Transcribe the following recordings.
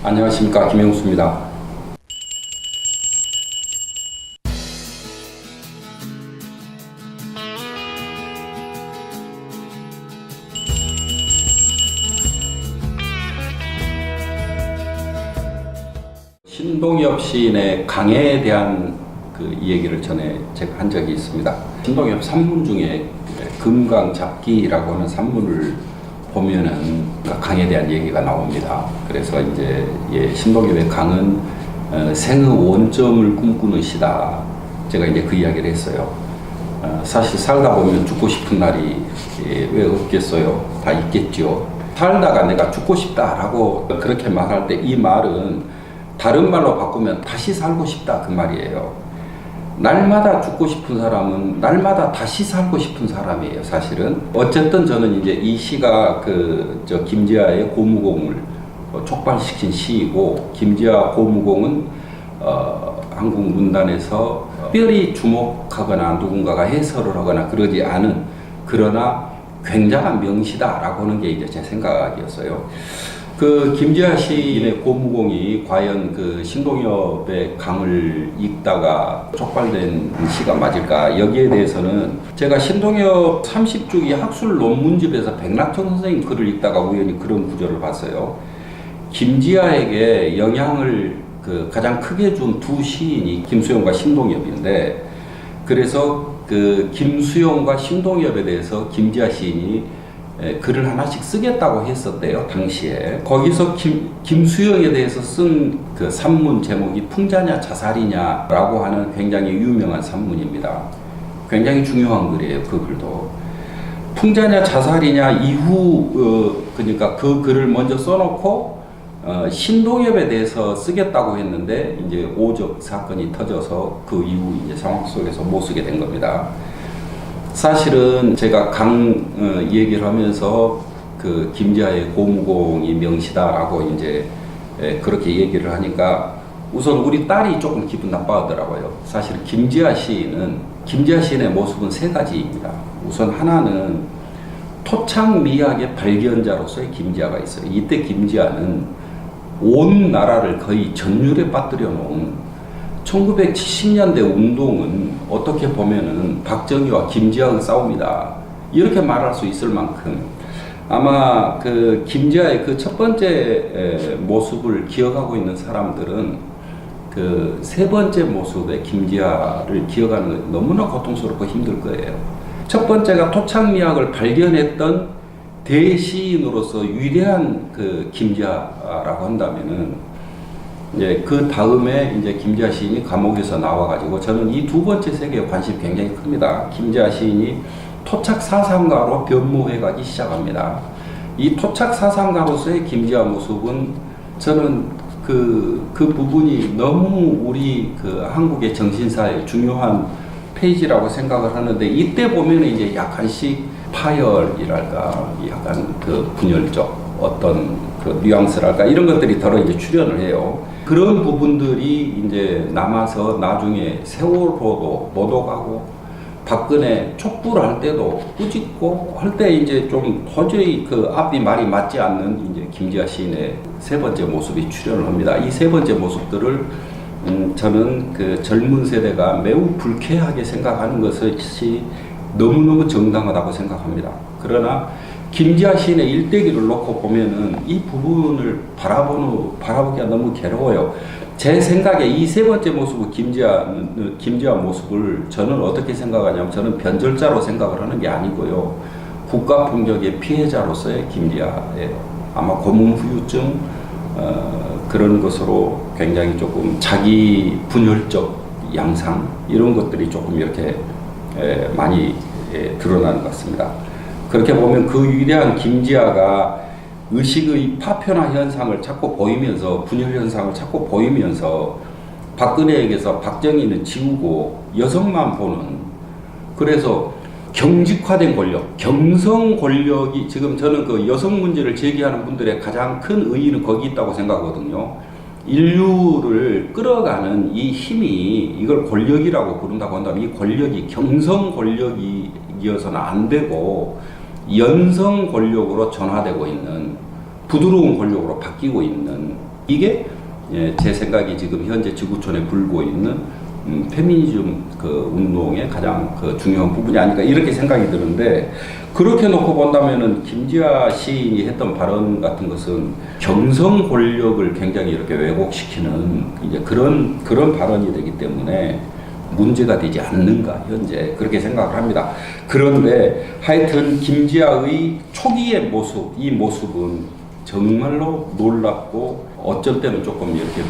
안녕하십니까, 김영수입니다. 신동엽 시인의 강해에 대한 이 얘기를 전에 제가 한 적이 있습니다. 신동엽 산문 중에 금강잡기라고 하는 산문을 보면은 강에 대한 얘기가 나옵니다. 그래서 이제 신동엽의 강은 생의 원점을 꿈꾸는 시다. 제가 이제 그 이야기를 했어요. 사실 살다 보면 죽고 싶은 날이 왜 없겠어요? 다 있겠죠. 살다가 내가 죽고 싶다라고 그렇게 말할 때 이 말은 다른 말로 바꾸면 다시 살고 싶다 그 말이에요. 날마다 죽고 싶은 사람은 날마다 다시 살고 싶은 사람이에요, 사실은. 어쨌든 저는 이제 이 시가 김지아의 고무공을 촉발시킨 시이고, 김지아 고무공은 한국 문단에서 특별히 주목하거나 누군가가 해설을 하거나 그러지 않은, 그러나 굉장한 명시다라고 하는 게 이제 제 생각이었어요. 김지아 시인의 고무공이 과연 신동엽의 강을 읽다가 촉발된 시가 맞을까? 여기에 대해서는 제가 신동엽 30주기 학술 논문집에서 백낙천 선생님 글을 읽다가 우연히 그런 구절을 봤어요. 김지아에게 영향을 가장 크게 준 두 시인이 김수영과 신동엽인데, 그래서 김수영과 신동엽에 대해서 김지아 시인이 글을 하나씩 쓰겠다고 했었대요, 당시에. 거기서 김수영에 대해서 쓴 산문 제목이 풍자냐 자살이냐라고 하는 굉장히 유명한 산문입니다. 굉장히 중요한 글이에요, 그 글도. 풍자냐 자살이냐 이후, 그러니까 그 글을 먼저 써놓고 신동엽에 대해서 쓰겠다고 했는데 이제 오적 사건이 터져서 그 이후 이제 상황 속에서 못 쓰게 된 겁니다. 사실은 제가 얘기를 하면서 김지아의 고무공이 명시다라고 이제 그렇게 얘기를 하니까 우선 우리 딸이 조금 기분 나빠하더라고요. 사실 김지아 시인의 모습은 세 가지입니다. 우선 하나는 토착미학의 발견자로서의 김지아가 있어요. 이때 김지아는 온 나라를 거의 전율에 빠뜨려 놓은 1970년대 운동은 어떻게 보면은 박정희와 김지아의 싸움이다, 이렇게 말할 수 있을 만큼 아마 김지아의 첫 번째 모습을 기억하고 있는 사람들은 세 번째 모습의 김지아를 기억하는 게 너무나 고통스럽고 힘들 거예요. 첫 번째가 토착미학을 발견했던 대시인으로서 위대한 김지아라고 한다면은 이제 그 다음에 이제 김지아 시인이 감옥에서 나와가지고, 저는 이 두 번째 세계에 관심이 굉장히 큽니다. 김지아 시인이 토착 사상가로 변모해가기 시작합니다. 이 토착 사상가로서의 김지아 모습은 저는 그 부분이 너무 우리 한국의 정신사의 중요한 페이지라고 생각을 하는데, 이때 보면 이제 약간씩 파열이랄까, 약간 분열적 어떤 뉘앙스랄까, 이런 것들이 더러 이제 출현을 해요. 그런 부분들이 이제 남아서 나중에 세월호도 못 오가고 박근혜 촉구를 할 때도 꾸짖고 할 때 이제 좀 도저히 앞이 말이 맞지 않는 이제 김지아 시인의 세 번째 모습이 출현을 합니다. 이 세 번째 모습들을 저는 젊은 세대가 매우 불쾌하게 생각하는 것이 너무너무 정당하다고 생각합니다. 그러나 김지아 시인의 일대기를 놓고 보면은 이 부분을 바라보기가 너무 괴로워요. 제 생각에 이 세 번째 모습의 김지아 모습을 저는 어떻게 생각하냐면, 저는 변절자로 생각을 하는 게 아니고요, 국가 폭력의 피해자로서의 김지아예요. 아마 고문 후유증 그런 것으로 굉장히 조금 자기 분열적 양상, 이런 것들이 조금 이렇게 많이 드러나는 것 같습니다. 그렇게 보면 위대한 김지아가 의식의 파편화 현상을 자꾸 보이면서, 분열 현상을 자꾸 보이면서 박근혜에게서 박정희는 지우고 여성만 보는, 그래서 경직화된 권력, 경성 권력이, 지금 저는 여성 문제를 제기하는 분들의 가장 큰 의의는 거기 있다고 생각하거든요. 인류를 끌어가는 이 힘이, 이걸 권력이라고 부른다고 한다면 이 권력이 경성 권력이어서는 안 되고 연성 권력으로 전화되고 있는, 부드러운 권력으로 바뀌고 있는 이게 제 생각이 지금 현재 지구촌에 불고 있는 페미니즘 그 운동의 가장 그 중요한 부분이 아닐까 이렇게 생각이 드는데, 그렇게 놓고 본다면은 김지아 시인이 했던 발언 같은 것은 경성 권력을 굉장히 이렇게 왜곡시키는 이제 그런 발언이 되기 때문에 문제가 되지 않는가 현재 그렇게 생각을 합니다. 그런데 하여튼 김지아의 초기의 모습, 이 모습은 정말로 놀랍고 어쩔 때는 조금 이렇게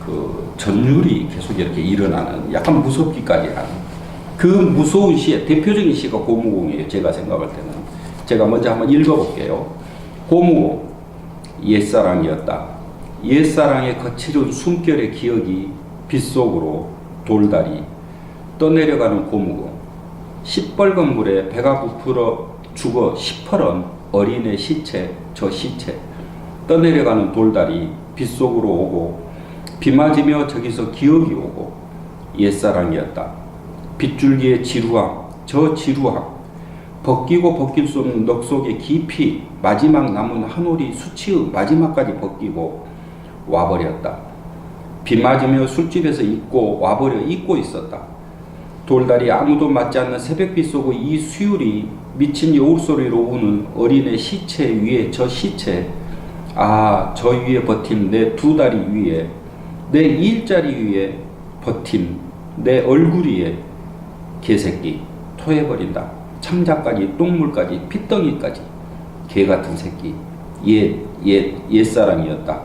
그 전율이 계속 이렇게 일어나는 약간 무섭기까지 하는 그 무서운 시의 대표적인 시가 고무공이에요. 제가 생각할 때는. 제가 먼저 한번 읽어볼게요. 고무공. 옛사랑이었다. 옛사랑의 거칠은 숨결의 기억이 빗속으로 돌다리 떠내려가는 고무공. 시뻘건 물에 배가 부풀어 죽어 시퍼런 어린애 시체, 저 시체. 떠내려가는 돌다리 빗속으로 오고 비 맞으며 저기서 기억이 오고 옛사랑이었다. 빗줄기의 지루함, 저 지루함. 벗기고 벗길 수 없는 넋 속에 깊이 마지막 남은 한 올이 수치의 마지막까지 벗기고 와버렸다. 비 맞으며 술집에서 잊고 와버려 잊고 있었다. 돌다리 아무도 맞지 않는 새벽빛 속의 이 수율이 미친 여울소리로 우는 어린애 시체 위에 저 시체. 아, 저 위에 버틴 내 두 다리 위에, 내 일자리 위에 버틴 내 얼굴 위에 개새끼 토해버린다. 창자까지 똥물까지 핏덩이까지 개같은 새끼. 옛사랑이었다.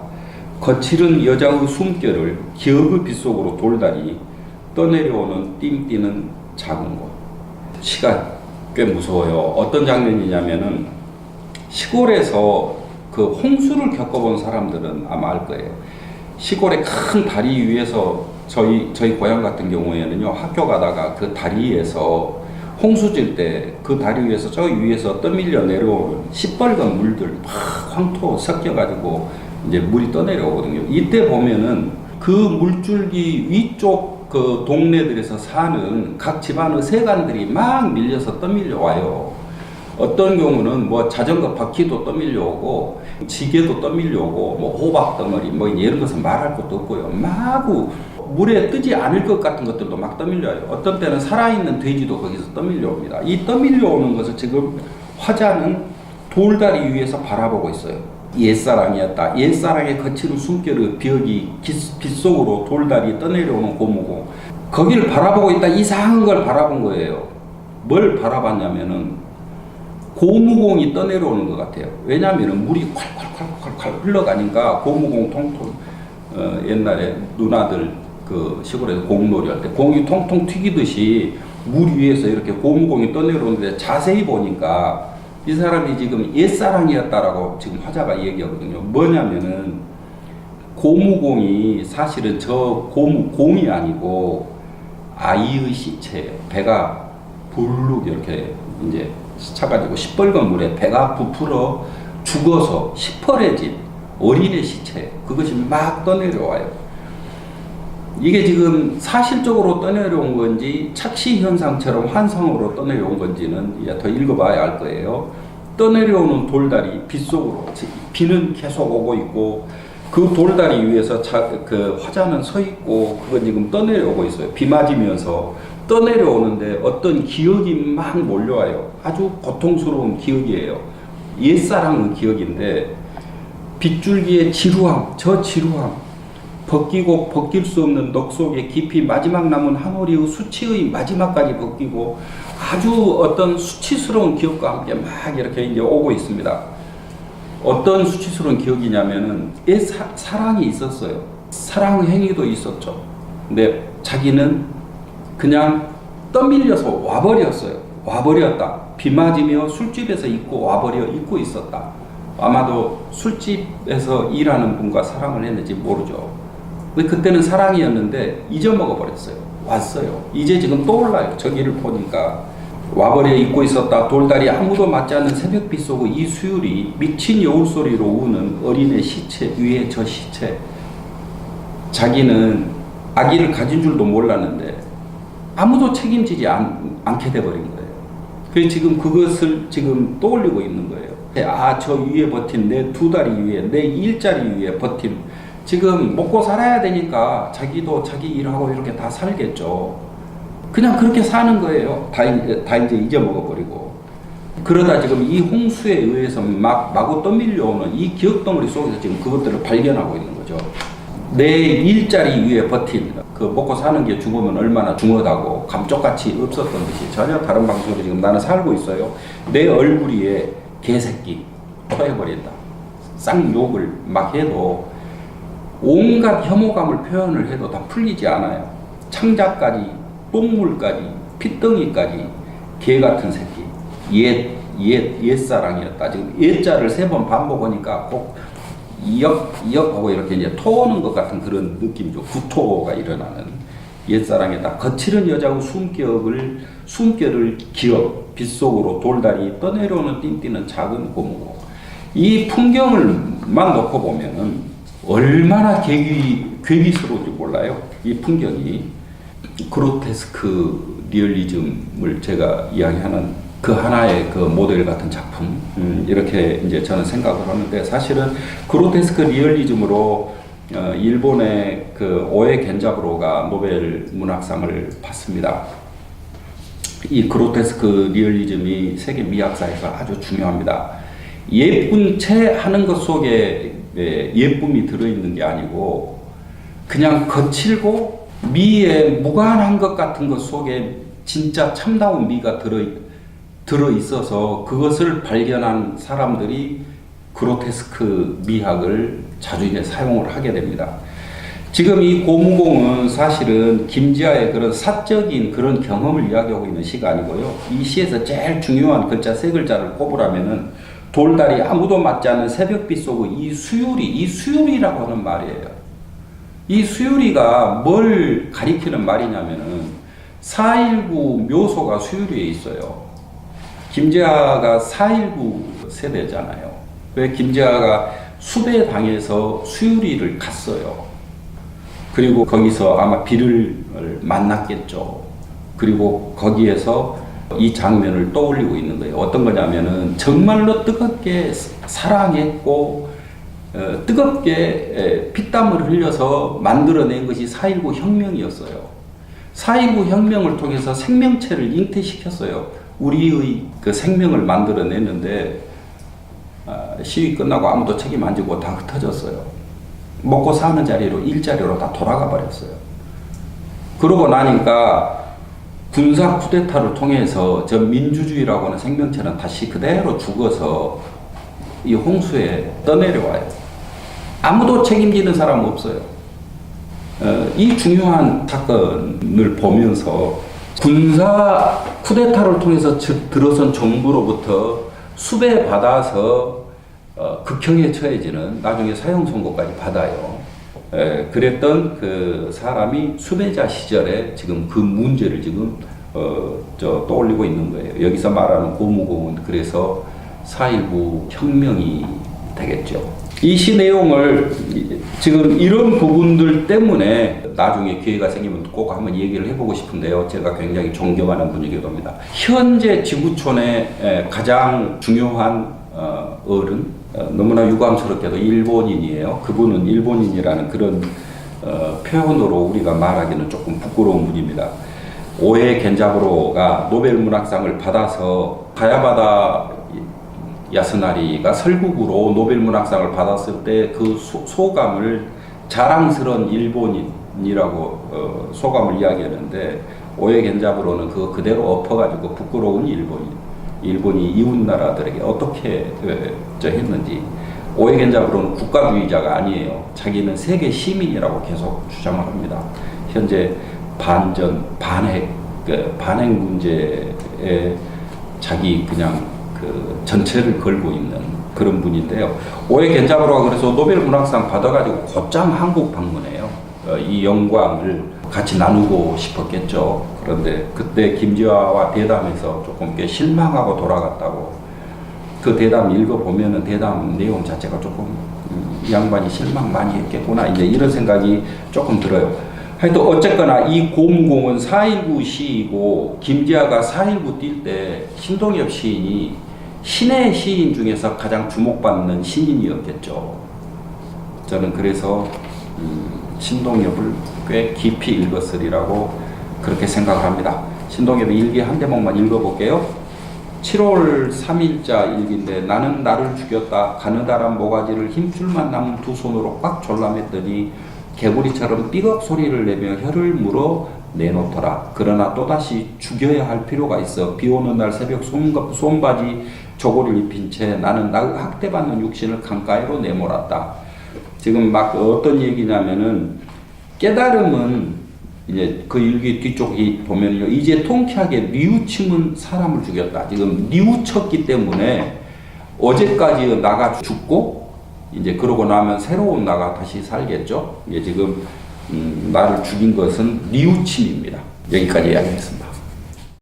거칠은 여자의 숨결을 기억의 빗속으로 돌다리 떠내려오는 띵뛰는 작은 곳. 시가 꽤 무서워요. 어떤 장면이냐면은 시골에서 그 홍수를 겪어본 사람들은 아마 알 거예요. 시골의 큰 다리 위에서 저희 고향 같은 경우에는요, 학교 가다가 그 다리에서 홍수질 때 그 다리 위에서 저 위에서 떠밀려 내려오는 시뻘건 물들 막 황토 섞여가지고 이제 물이 떠내려오거든요. 이때 보면은 그 물줄기 위쪽 그 동네들에서 사는 각 집안의 세간들이 막 밀려서 떠밀려 와요. 어떤 경우는 뭐 자전거 바퀴도 떠밀려 오고 지게도 떠밀려 오고 뭐 호박 덩어리 뭐 이런 것은 말할 것도 없고요. 마구 물에 뜨지 않을 것 같은 것들도 막 떠밀려요. 어떤 때는 살아있는 돼지도 거기서 떠밀려 옵니다. 이 떠밀려 오는 것을 지금 화자는 돌다리 위에서 바라보고 있어요. 옛사랑이었다. 옛사랑의 거칠은 숨결의 벽이 빗속으로 돌다리 떠내려오는 고무고, 거기를 바라보고 있다. 이상한 걸 바라본 거예요. 뭘 바라봤냐면은 고무공이 떠내려오는 것 같아요. 왜냐하면 물이 콸콸콸콸콸 흘러가니까 고무공 통통 옛날에 누나들 그 시골에서 공놀이 할 때 공이 통통 튀기듯이 물 위에서 이렇게 고무공이 떠내려오는데 자세히 보니까 이 사람이 지금 옛사랑이었다라고 지금 화자가 얘기하거든요. 뭐냐면은 고무공이 사실은 저 고무공이 아니고 아이의 시체예요. 배가 불룩 이렇게 이제 차가지고 시뻘건 물에 배가 부풀어 죽어서 시퍼레진 어린애 시체, 그것이 막 떠내려와요. 이게 지금 사실적으로 떠내려온 건지 착시 현상처럼 환상으로 떠내려온 건지는 이제 더 읽어봐야 알 거예요. 떠내려오는 돌다리 빗속으로, 비는 계속 오고 있고 그 돌다리 위에서 그 화자는 서 있고 그건 지금 떠내려오고 있어요. 비 맞으면서 떠내려오는데 어떤 기억이 막 몰려와요. 아주 고통스러운 기억이에요. 옛사랑의 기억인데 빗줄기의 지루함, 저 지루함, 벗기고 벗길 수 없는 넋 속에 깊이 마지막 남은 한 올이의 수치의 마지막까지 벗기고 아주 어떤 수치스러운 기억과 함께 막 이렇게 이제 오고 있습니다. 어떤 수치스러운 기억이냐면은 사랑이 있었어요. 사랑 행위도 있었죠. 근데 자기는 그냥 떠밀려서 와버렸어요. 와버렸다. 비 맞으며 술집에서 잊고 있었다. 아마도 술집에서 일하는 분과 사랑을 했는지 모르죠. 그때는 사랑이었는데 잊어먹어 버렸어요. 왔어요. 이제 지금 떠올라요. 저기를 보니까. 와버려 잊고 있었다. 돌다리 아무도 맞지 않는 새벽빛 속의 이 수율이 미친 여울소리로 우는 어린애 시체 위에 저 시체. 자기는 아기를 가진 줄도 몰랐는데 아무도 책임지지 않게 돼버린 거예요. 그래서 지금 그것을 지금 떠올리고 있는 거예요. 아, 저 위에 버틴 내 두 다리 위에, 내 일자리 위에 버틴 지금 먹고 살아야 되니까 자기도 자기 일하고 이렇게 다 살겠죠. 그냥 그렇게 사는 거예요. 다 이제 잊어먹어버리고. 그러다 지금 이 홍수에 의해서 마구 떠밀려오는 이 기억덩어리 속에서 지금 그것들을 발견하고 있는 거죠. 내 일자리 위에 버틴, 그 먹고 사는 게 죽으면 얼마나 중하다고 감쪽같이 없었던 듯이 전혀 다른 방식으로 지금 나는 살고 있어요. 내 얼굴 위에 개새끼 토해버린다. 쌍욕을 막 해도 온갖 혐오감을 표현을 해도 다 풀리지 않아요. 창자까지, 똥물까지, 핏덩이까지 개 같은 새끼. 옛사랑이었다. 지금 옛자를 3번 반복하니까 꼭 이역하고 이렇게 이제 토하는 것 같은 그런 느낌이죠. 구토가 일어나는 옛사랑이다. 거칠은 여자의 숨결을 기억, 빗속으로 돌다리 떠내려오는 띵뛰는 작은 고무고. 이 풍경을만 놓고 보면은 얼마나 괴기스러운지 몰라요. 이 풍경이 그로테스크 리얼리즘을 제가 이야기하는 그 하나의 그 모델 같은 작품, 이렇게 이제 저는 생각을 하는데, 사실은 그로테스크 리얼리즘으로 일본의 그 오에 겐자부로가 노벨 문학상을 받습니다. 이 그로테스크 리얼리즘이 세계 미학사에서 아주 중요합니다. 예쁜 채 하는 것 속에 예쁨이 들어있는 게 아니고, 그냥 거칠고 미에 무관한 것 같은 것 속에 진짜 참다운 미가 들어있어서 그것을 발견한 사람들이 그로테스크 미학을 자주 이제 사용을 하게 됩니다. 지금 이 고무공은 사실은 김지아의 그런 사적인 그런 경험을 이야기하고 있는 시가 아니고요. 이 시에서 제일 중요한 글자 3글자를 꼽으라면은 돌다리 아무도 맞지 않는 새벽빛 속의 이 수유리라고 하는 말이에요. 이 수유리가 뭘 가리키는 말이냐면은 4.19 묘소가 수유리에 있어요. 김재하가 4.19 세대잖아요. 왜 김재하가 수배당해서 수유리를 갔어요. 그리고 거기서 아마 비를 만났겠죠. 그리고 거기에서 이 장면을 떠올리고 있는 거예요. 어떤 거냐면은 정말로 뜨겁게 사랑했고 뜨겁게 피땀을 흘려서 만들어낸 것이 4.19 혁명이었어요. 4.19 혁명을 통해서 생명체를 잉태시켰어요. 우리의 그 생명을 만들어냈는데 시위 끝나고 아무도 책임 안 지고 다 흩어졌어요. 먹고 사는 자리로 일자리로 다 돌아가 버렸어요. 그러고 나니까 군사 쿠데타를 통해서 저 민주주의라고 하는 생명체는 다시 그대로 죽어서 이 홍수에 떠내려와요. 아무도 책임지는 사람 없어요. 이 중요한 사건을 보면서 군사 쿠데타를 통해서 들어선 정부로부터 수배받아서 극형에 처해지는, 나중에 사형 선고까지 받아요. 그랬던 그 사람이 수배자 시절에 지금 그 문제를 지금 떠올리고 있는 거예요. 여기서 말하는 고무공은 그래서 4.19 혁명이 되겠죠. 이 시 내용을 지금 이런 부분들 때문에 나중에 기회가 생기면 꼭 한번 얘기를 해보고 싶은데요. 제가 굉장히 존경하는 분이기도 합니다. 현재 지구촌의 가장 중요한 어른, 너무나 유감스럽게도 일본인이에요. 그분은 일본인이라는 그런 표현으로 우리가 말하기는 조금 부끄러운 분입니다. 오에 겐자부로가 노벨 문학상을 받아서 하야바다 야스나리가 설국으로 노벨 문학상을 받았을 때 그 소감을 자랑스러운 일본인이라고 소감을 이야기하는데, 오에 겐자부로는 그거 그대로 엎어가지고 부끄러운 일본이 이웃 나라들에게 어떻게 했는지. 오에 겐자부로는 국가주의자가 아니에요. 자기는 세계 시민이라고 계속 주장을 합니다. 현재 반핵 문제에 자기 그냥 그 전체를 걸고 있는 그런 분인데요. 오에 겐자부로가 그래서 노벨 문학상 받아가지고 곧장 한국 방문해요. 이 영광을 같이 나누고 싶었겠죠. 그런데 그때 김지아와 대담해서 조금 꽤 실망하고 돌아갔다고. 그 대담 읽어보면은 대담 내용 자체가 조금 이 양반이 실망 많이 했겠구나, 이제 이런 생각이 조금 들어요. 하여튼 어쨌거나 이 고무공은 4.19 시이고, 김지아가 4.19 뛸 때 신동엽 시인이 신의 시인 중에서 가장 주목받는 시인이었겠죠. 저는 그래서 신동엽을 꽤 깊이 읽었으리라고 그렇게 생각을 합니다. 신동엽의 일기 한 대목만 읽어볼게요. 7월 3일자 일기인데 나는 나를 죽였다. 가느다란 모가지를 힘줄만 남은 두 손으로 꽉 졸라맸더니 개구리처럼 삐걱 소리를 내며 혀를 물어 내놓더라. 그러나 또다시 죽여야 할 필요가 있어. 비오는 날 새벽 손바지 저고리를 입힌 채 나는 학대받는 육신을 강가에로 내몰았다. 지금 막 어떤 얘기냐면은 깨달음은 이제 그 일기 뒤쪽이 보면요. 이제 통쾌하게 뉘우침은 사람을 죽였다. 지금 뉘우쳤기 때문에 어제까지 나가 죽고 이제 그러고 나면 새로운 나가 다시 살겠죠. 이게 지금 나를 죽인 것은 뉘우침입니다. 여기까지 이야기했습니다.